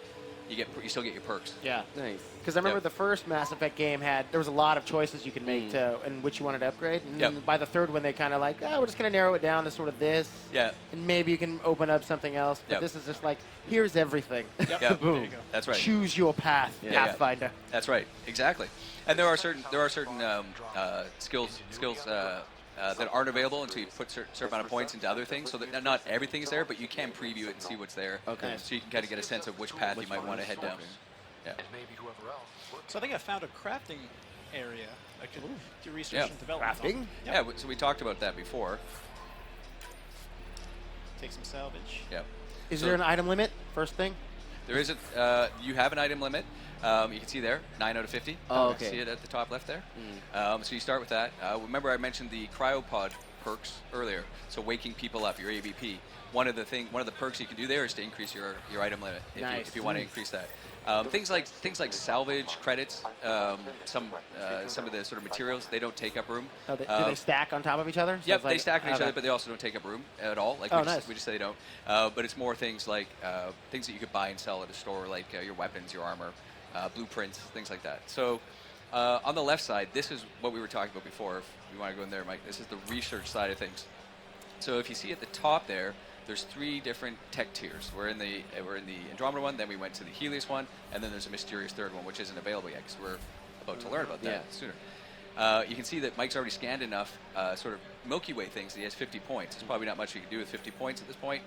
you still get your perks. Yeah. Nice. Because I remember Yep. the first Mass Effect game there was a lot of choices you could make to and which you wanted to upgrade. And Yep. then by the third one, they kind of like, we're just going to narrow it down to sort of this. Yeah. And maybe you can open up something else. But Yep. this is just like, here's everything. yep, Yeah. there you go. That's right. Choose your path, Yeah. Pathfinder. That's right. Exactly. And there are certain skills that aren't available until you put certain amount of points into other things. So that not everything is there, but you can preview it and see what's there. Okay. So you can kind of get a sense of which path you might want to head down. Yeah. And maybe whoever else. So I think I found a crafting area I could do research Yeah. and development on. Crafting? Yeah. So we talked about that before. Take some salvage. Yeah. Is So- there an item limit? First thing? There is you have an item limit. You can see there, 9 out of 50. Oh, okay. See it at the top left there. So you start with that. Remember I mentioned the cryopod perks earlier. So waking people up, your ABP. One of the perks you can do there is to increase your item limit if Nice. you want to increase that. Things like salvage credits, some of the sort of materials, they don't take up room. Oh, do they stack on top of each other? So Yep, it's like, they stack on each okay. other, but they also don't take up room at all. Like nice. we just say they don't. But it's more things like things that you could buy and sell at a store, like your weapons, your armor, blueprints, things like that. So on the left side, this is what we were talking about before. If you want to go in there, Mike, this is the research side of things. So if you see at the top there's 3 different tech tiers. We're in the Andromeda one, then we went to the Helios one, and then there's a mysterious 3rd one, which isn't available yet because we're about to learn about that sooner. You can see that Mike's already scanned enough sort of Milky Way things that he has 50 points. There's probably not much you can do with 50 points at this point.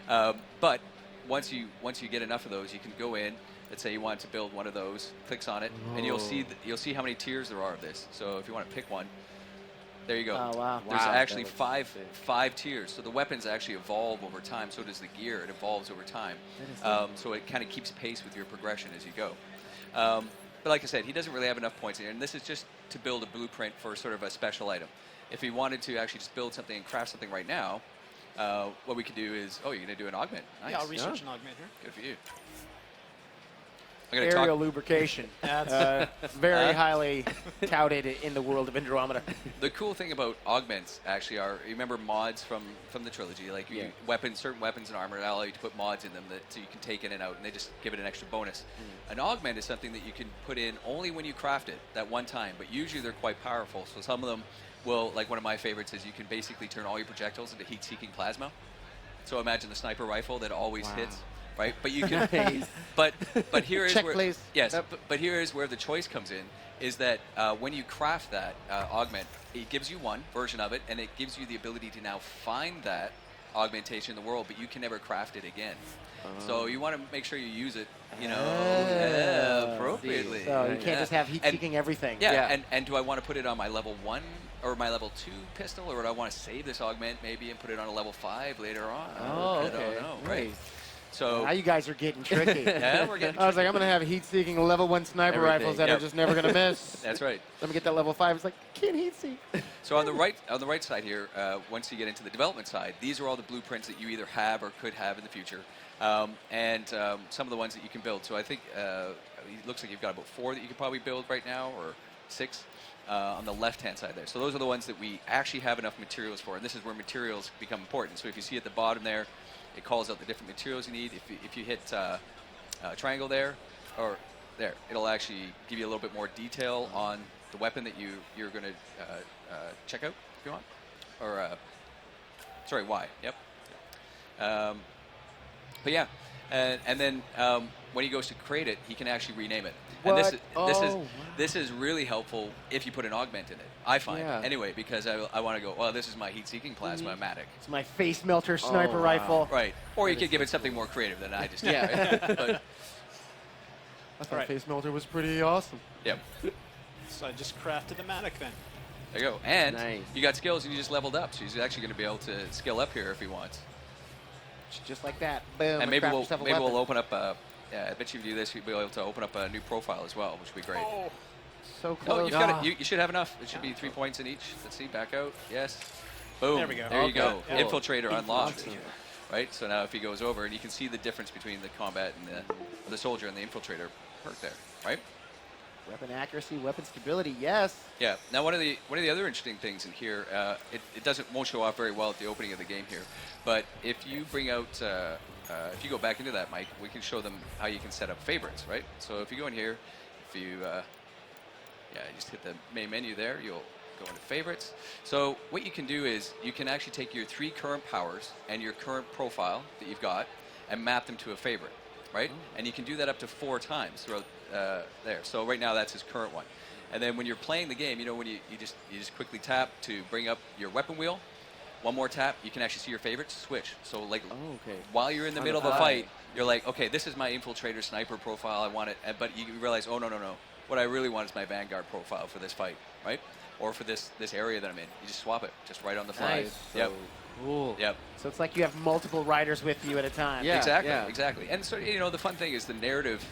But once you get enough of those, you can go in. Let's say you want to build one of those, clicks on it, and you'll see how many tiers there are of this. So if you want to pick one, there you go. Oh, wow. There's actually five tiers. So the weapons actually evolve over time. So does the gear. It evolves over time. So it kind of keeps pace with your progression as you go. But like I said, he doesn't really have enough points in here. And this is just to build a blueprint for sort of a special item. If he wanted to actually just build something and craft something right now, what we could do is, you're going to do an augment. Nice. Yeah, I'll research an augment here. Good for you. Aerial lubrication. That's very highly touted in the world of Andromeda. The cool thing about augments actually are, you remember mods from the trilogy, like certain weapons and armor allow you to put mods in them so you can take in and out, and they just give it an extra bonus. An augment is something that you can put in only when you craft it that one time, but usually they're quite powerful. So some of them will, like one of my favorites is you can basically turn all your projectiles into heat-seeking plasma. So imagine the sniper rifle that always hits. Right, but you can. but here is where please. Yes, but here is where the choice comes in. Is that when you craft that augment, it gives you one version of it, and it gives you the ability to now find that augmentation in the world, but you can never craft it again. So you want to make sure you use it, appropriately. So you can't just have heat-seeking everything. And do I want to put it on my level 1 or my level 2 pistol, or do I want to save this augment maybe and put it on a level 5 later on? I don't know. Right. So now you guys are getting tricky. Yeah, we're getting tricky. I was like, I'm going to have heat-seeking level 1 sniper rifles that are just never going to miss. That's right. Let me get that level 5. It's like, can't heat-seek. So on the right side here, once you get into the development side, these are all the blueprints that you either have or could have in the future, and some of the ones that you can build. So I think it looks like you've got about 4 that you could probably build right now, or 6 on the left-hand side there. So those are the ones that we actually have enough materials for, and this is where materials become important. So if you see at the bottom there, it calls out the different materials you need. If you hit triangle there, or there, it'll actually give you a little bit more detail on the weapon that you're going to check out if you want. Or, sorry, Y, yep. But yeah, and then when he goes to create it, he can actually rename it. And this is really helpful if you put an augment in it, I find. Anyway, because I want to go, well, this is my heat-seeking plasma-matic. It's my face melter sniper rifle. Right. Or you could give it something more creative than I just did. But, I thought face melter was pretty awesome. Yep. So I just crafted the Matic then. There you go. And you got skills and you just leveled up, so he's actually going to be able to skill up here if he wants. Just like that. Boom. And maybe we'll open up I bet you if you do this, you'll be able to open up a new profile as well, which would be great. Oh, so close. Oh, you've got it. You should have enough. It should be 3 points in each. Let's see, back out. Yes. Boom. There we go. There you go. Yeah. Infiltrator unlocked. Right. So now if he goes over, and you can see the difference between the combat and the soldier and the infiltrator perk there. Right. Weapon accuracy, weapon stability. Yes. Yeah. Now one of the other interesting things in here, it won't show off very well at the opening of the game here, but if you bring out if you go back into that, Mike, we can show them how you can set up favorites, right? So if you go in here, if you just hit the main menu there, you'll go into favorites. So what you can do is you can actually take your 3 current powers and your current profile that you've got and map them to a favorite, right? And you can do that up to 4 times throughout there. So right now that's his current one. And then when you're playing the game, when you just quickly tap to bring up your weapon wheel. One more tap, you can actually see your favorites switch. So like while you're in the middle of the fight, you're like, okay, this is my infiltrator sniper profile. I want it, but you realize, oh no. What I really want is my Vanguard profile for this fight, right? Or for this area that I'm in. You just swap it, just right on the fly. Nice. Yep. Cool. Yep. So it's like you have multiple riders with you at a time. Yeah. Exactly. And so the fun thing is the narrative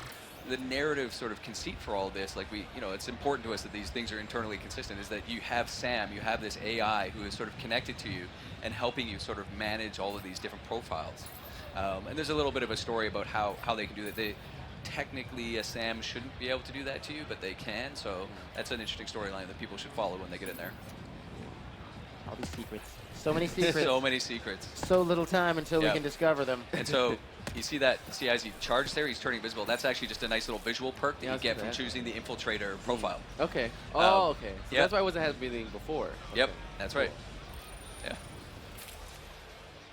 sort of conceit for all of this, like it's important to us that these things are internally consistent, is that you have Sam, you have this AI who is sort of connected to you and helping you sort of manage all of these different profiles. And there's a little bit of a story about how they can do that. technically a SAM shouldn't be able to do that to you, but they can. So that's an interesting storyline that people should follow when they get in there. All these secrets. So many secrets. So many secrets. So little time until we can discover them. And so you see that, as he charges there, he's turning invisible. That's actually just a nice little visual perk that you get from choosing the infiltrator profile. Okay. Oh, okay. So that's why I wasn't happening before. Okay. Yep, that's right. Yeah.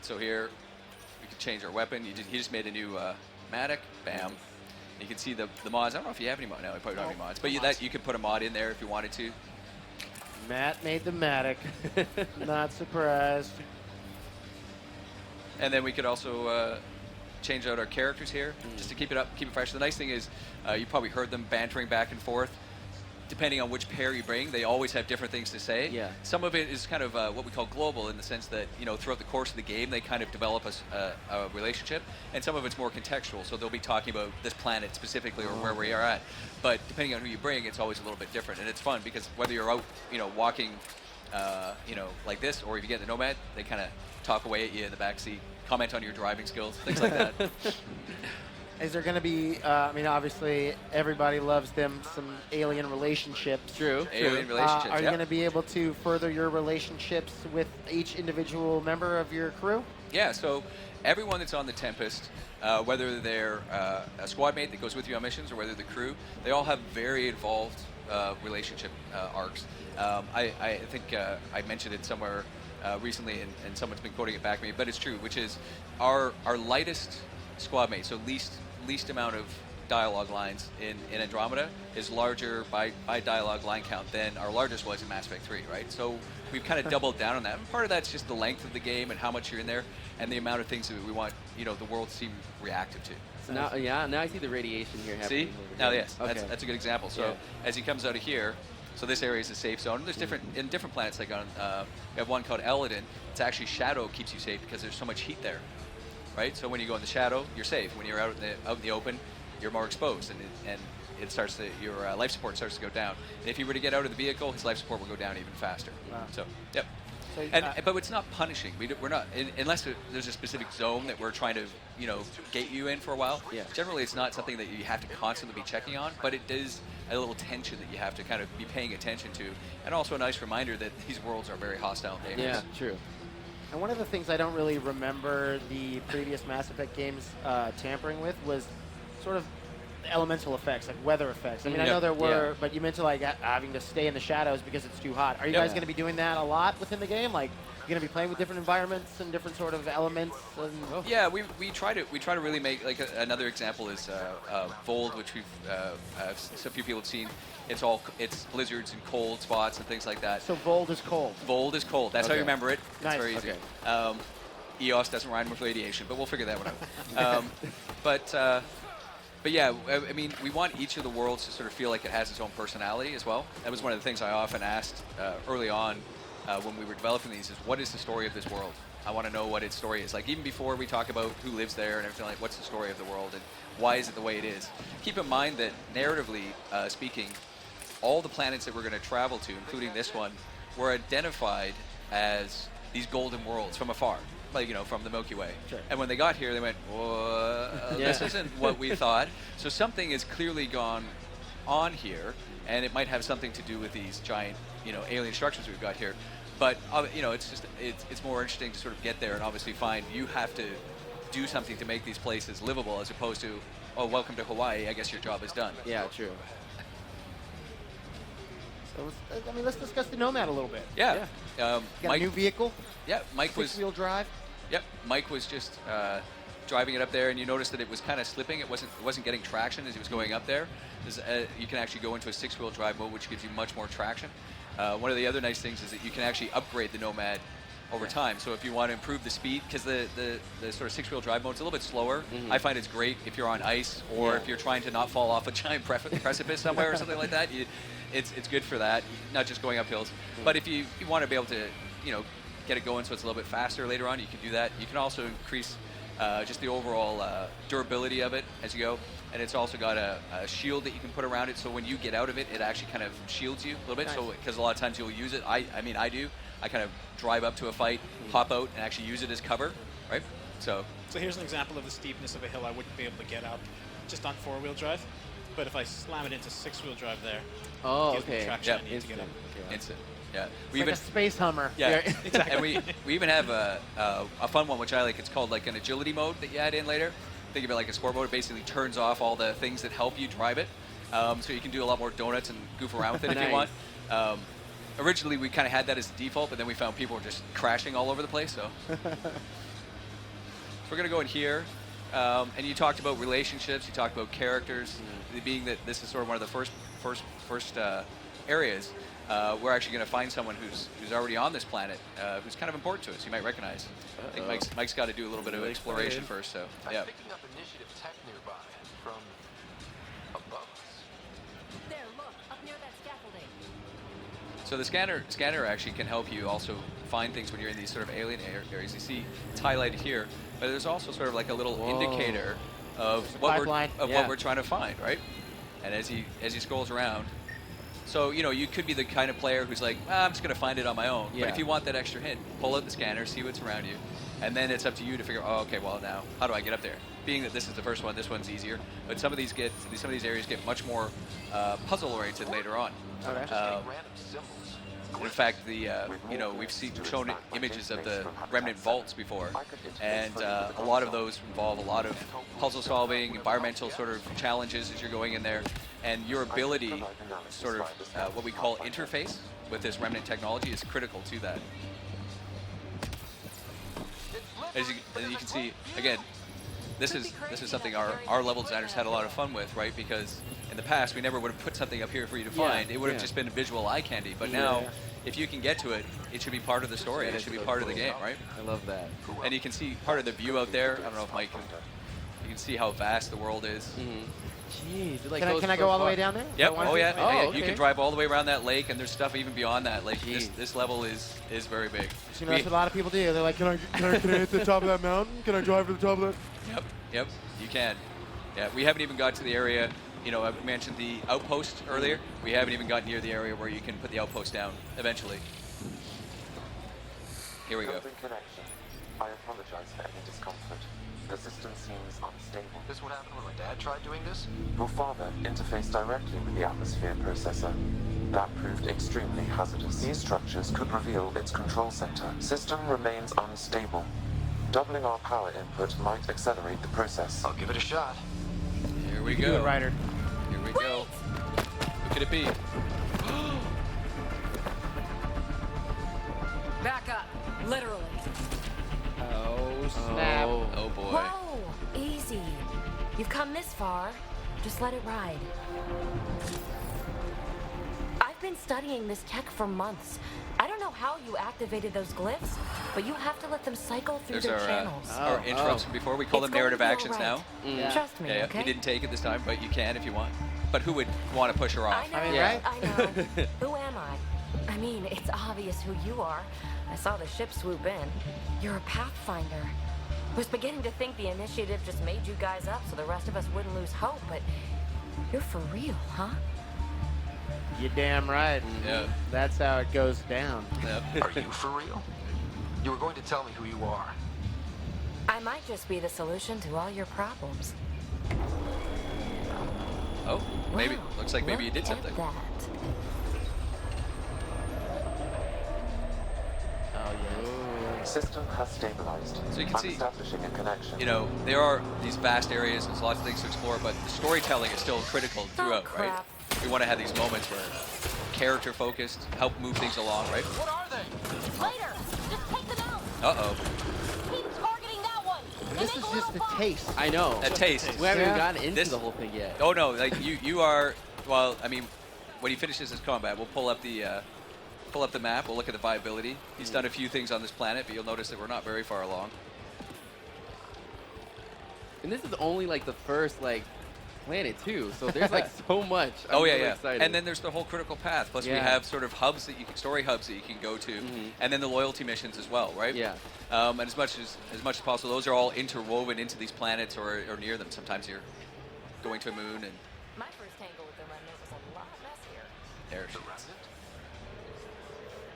So here, we can change our weapon. He just made a new Matic. Bam. You can see the mods. I don't know if you have any mods. No, I probably don't have any mods. But you could put a mod in there if you wanted to. Matt made the Matic. Not surprised. And then we could also change out our characters here just to keep it fresh. The nice thing is you probably heard them bantering back and forth. Depending on which pair you bring, they always have different things to say. Yeah. Some of it is kind of what we call global in the sense that, throughout the course of the game, they kind of develop a relationship, and some of it's more contextual. So they'll be talking about this planet specifically or where we are at. But depending on who you bring, it's always a little bit different. And it's fun because whether you're out, walking, like this, or if you get the Nomad, they kind of talk away at you in the back seat, comment on your driving skills, things like that. Is there going to be, obviously, everybody loves them, some alien relationships. True. Alien relationships, Are you going to be able to further your relationships with each individual member of your crew? Yeah, so everyone that's on the Tempest, whether they're a squad mate that goes with you on missions or whether the crew, they all have very involved relationship arcs. I think I mentioned it somewhere recently, and someone's been quoting it back to me, but it's true, which is our lightest squad mate, so least amount of dialogue lines in Andromeda is larger by dialogue line count than our largest was in Mass Effect 3, right? So we've kind of doubled down on that. And part of that's just the length of the game and how much you're in there and the amount of things that we want, the world to seem reactive to. So now I see the radiation here happening. See? Now, yes, okay. that's a good example. So as he comes out of here, so this area is a safe zone. There's different planets, like on, we have one called Eladin. It's actually shadow keeps you safe because there's so much heat there. Right, so when you go in the shadow, you're safe. When you're out in the open, you're more exposed, and it starts to your life support starts to go down. And if you were to get out of the vehicle, his life support will go down even faster. Wow. So, yep. So, but it's not punishing. We're not unless there's a specific zone that we're trying to gate you in for a while. Yeah. Generally, it's not something that you have to constantly be checking on, but it is a little tension that you have to kind of be paying attention to, and also a nice reminder that these worlds are very hostile and dangerous. Yeah, true. And one of the things I don't really remember the previous Mass Effect games tampering with was sort of elemental effects, like weather effects. I mean, I know there were, but you mentioned like having to stay in the shadows because it's too hot. Are you guys going to be doing that a lot within the game? Like, you're going to be playing with different environments and different sort of elements? And Yeah, we try to really make, like, another example is Vold, which a few people have seen. It's blizzards and cold spots and things like that. So Vold is cold. Vold is cold. That's how you remember it. It's Nice. very easy. Okay. EOS doesn't rhyme with radiation, but we'll figure that one out. But yeah, I mean, we want each of the worlds to sort of feel like it has its own personality as well. That was one of the things I often asked early on when we were developing these is, what is the story of this world? I want to know what its story is. Like, even before we talk about who lives there and everything, like, what's the story of the world and why is it the way it is? Keep in mind that, narratively speaking, all the planets that we're going to travel to, including this one, were identified as these golden worlds from afar, like, from the Milky Way. Sure. And when they got here, they went, this isn't what we thought. So something has clearly gone on here, and it might have something to do with these giant, alien structures we've got here. But, it's more interesting to sort of get there and obviously find you have to do something to make these places livable as opposed to, oh, welcome to Hawaii, I guess your job is done. Yeah, true. So let's discuss the Nomad a little bit. Yeah. Got Mike, a new vehicle? Yeah, Mike was... Six-wheel drive? Yep, Mike was just driving it up there, and you noticed that it was kind of slipping. It wasn't getting traction as he was going up there. You can actually go into a six-wheel drive mode, which gives you much more traction. One of the other nice things is that you can actually upgrade the Nomad over time. So if you want to improve the speed, because the sort of six-wheel drive mode is a little bit slower, I find it's great if you're on ice or if you're trying to not fall off a giant precipice somewhere or something like that. It's good for that, not just going up hills. But if you want to be able to, get it going so it's a little bit faster later on, you can do that. You can also increase just the overall durability of it as you go. And it's also got a shield that you can put around it, so when you get out of it, it actually kind of shields you a little bit. Nice. So because a lot of times you'll use it. I do. I kind of drive up to a fight, hop out, and actually use it as cover, right? So here's an example of the steepness of a hill I wouldn't be able to get up. just on 4-wheel drive. But if I slam it into 6-wheel drive there, Oh, it gives me the okay. traction Yep. I need to get up. Instant. Yeah. It's like a space Hummer. Yeah, exactly. And we even have a fun one, which I like. It's called like an agility mode that you add in later. Think of it like a sport mode. It basically turns off all the things that help you drive it. So you can do a lot more donuts and goof around with it if you want. Originally, we kind of had that as the default, but then we found people were just crashing all over the place. So, we're going to go in here. And you talked about relationships. You talked about characters. Being that this is sort of one of the first areas, we're actually going to find someone who's already on this planet, who's kind of important to us. You might recognize. I think Mike's got to do a little bit of exploration first. So yeah. I'm picking up initiative tech nearby from above us. There, look, up near that scaffolding. So the scanner actually can help you also find things when you're in these sort of alien areas. You see it's highlighted here, but there's also sort of like a little indicator of what we're trying to find, right? And as he scrolls around, so you could be the kind of player who's like, I'm just gonna find it on my own. Yeah. But if you want that extra hint, pull out the scanner, see what's around you, and then it's up to you to figure, okay, well now how do I get up there? Being that this is the first one, this one's easier. But some of these areas get much more puzzle oriented later on. Okay. Random symbols. In fact, we've shown images of the remnant vaults before, and a lot of those involve a lot of puzzle solving, environmental sort of challenges as you're going in there, and your ability, sort of what we call interface with this remnant technology, is critical to that. As you can see, again, this is something our level designers had a lot of fun with, right? Because in the past, we never would have put something up here for you to find. It would have just been visual eye candy. But now, if you can get to it, it should be part of the story. It should be part of the game, right? I love that. And you can see part of the view out there. I don't know if Mike you can see how vast the world is. Jeez, like Can I go all the way down there? Yep. Oh, yeah. Oh, You okay. can drive all the way around that lake, and there's stuff even beyond that lake. This level is very big. You know, that's what a lot of people do. They're like, can I hit the top of that mountain? Can I drive to the top of that? Yep. You can. Yeah. We haven't even got to the area. I mentioned the outpost earlier. We haven't even got near the area where you can put the outpost down eventually. Here we go. Building connection. I apologize for any discomfort. The system seems unstable. This would happen when my dad tried doing this? Your father interfaced directly with the atmosphere processor. That proved extremely hazardous. These structures could reveal its control center. System remains unstable. Doubling our power input might accelerate the process. I'll give it a shot. Here we Do go. it, Ryder. Here we go. Who could it be? Back up, literally. Oh, snap. Oh boy. Whoa, easy. You've come this far. Just let it ride. I've been studying this tech for months. I don't know how you activated those glyphs, but you have to let them cycle through There's their channels. our intros from before. We call them narrative actions now. Trust me, okay? You didn't take it this time, but you can if you want. But who would want to push her off? I know, right? I know. Who am I? I mean, it's obvious who you are. I saw the ship swoop in. You're a pathfinder. Was beginning to think the initiative just made you guys up so the rest of us wouldn't lose hope, but you're for real, huh? You're damn right. Yeah. That's how it goes down. Yep. Are you for real? You were going to tell me who you are. I might just be the solution to all your problems. Oh, maybe. Wow, Looks like maybe you did look something. at that. Oh, yes. System has stabilized. So you can see, establishing a connection. There are these vast areas, there's lots of things to explore, but the storytelling is still critical throughout, right? Crap. We want to have these moments where character focused, help move things along, right? What are they? Later, just take them out. Uh-oh. Keep targeting that one. This is just a taste. I know. A taste. We haven't even Yeah. gotten into This- the whole thing yet. Oh no, like you are, well, I mean, when he finishes his combat, we'll pull up the map, we'll look at the viability. He's done a few things on this planet, but you'll notice that we're not very far along. And this is only like the first planet too. So there's so much. I'm Oh yeah, really yeah. excited. And then there's the whole critical path. Plus we Yeah. have sort of hubs that story hubs that you can go to, and then the loyalty missions as well, right? Yeah. And as much as possible, those are all interwoven into these planets or near them. Sometimes you're going to a moon, and My first tangle with the remnant was a lot messier. there. The remnant?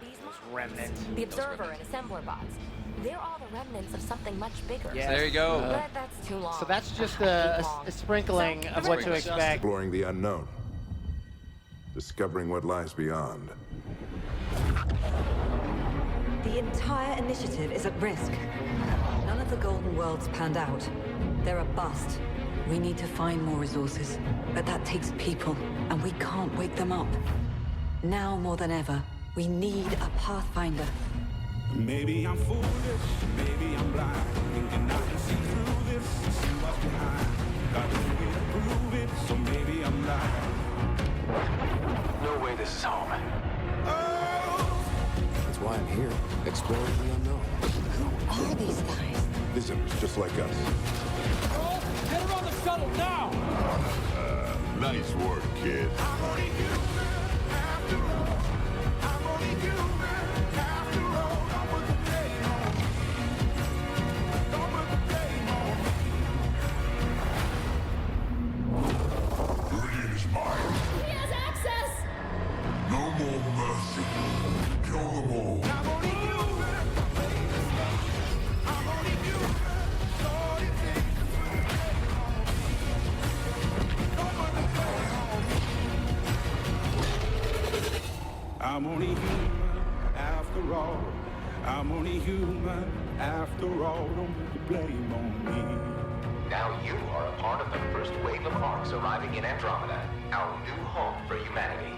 These remnants. the Observer and Assembler bots. They're all the remnants of something much bigger. Yeah. So there you go. But that's too long. So that's just a sprinkling of what to expect. Exploring the unknown. Discovering what lies beyond. The entire initiative is at risk. None of the Golden Worlds panned out. They're a bust. We need to find more resources, but that takes people, and we can't wake them up. Now more than ever, we need a Pathfinder. Maybe I'm foolish, maybe I'm blind, thinking I can see through this, see what's behind. Got no way to prove it, so maybe I'm lying. No way this is home. Oh! That's why I'm here, exploring the unknown. Who are these guys? Visitors just like us. Head around the shuttle now! Nice work, kid. I'm only human, after all. I'm only human, after all. Don't put the blame on me. Don't put the blame on me. Meridian is mine. He has access! No more mercy. Kill them all. I'm only human, I'm only human. All it takes is put the blame on me. Don't put the blame on me. I'm only human, after all. I'm only human, after all. Don't put the blame on me. Now you are a part of the first wave of arcs arriving in Andromeda, our new home for humanity.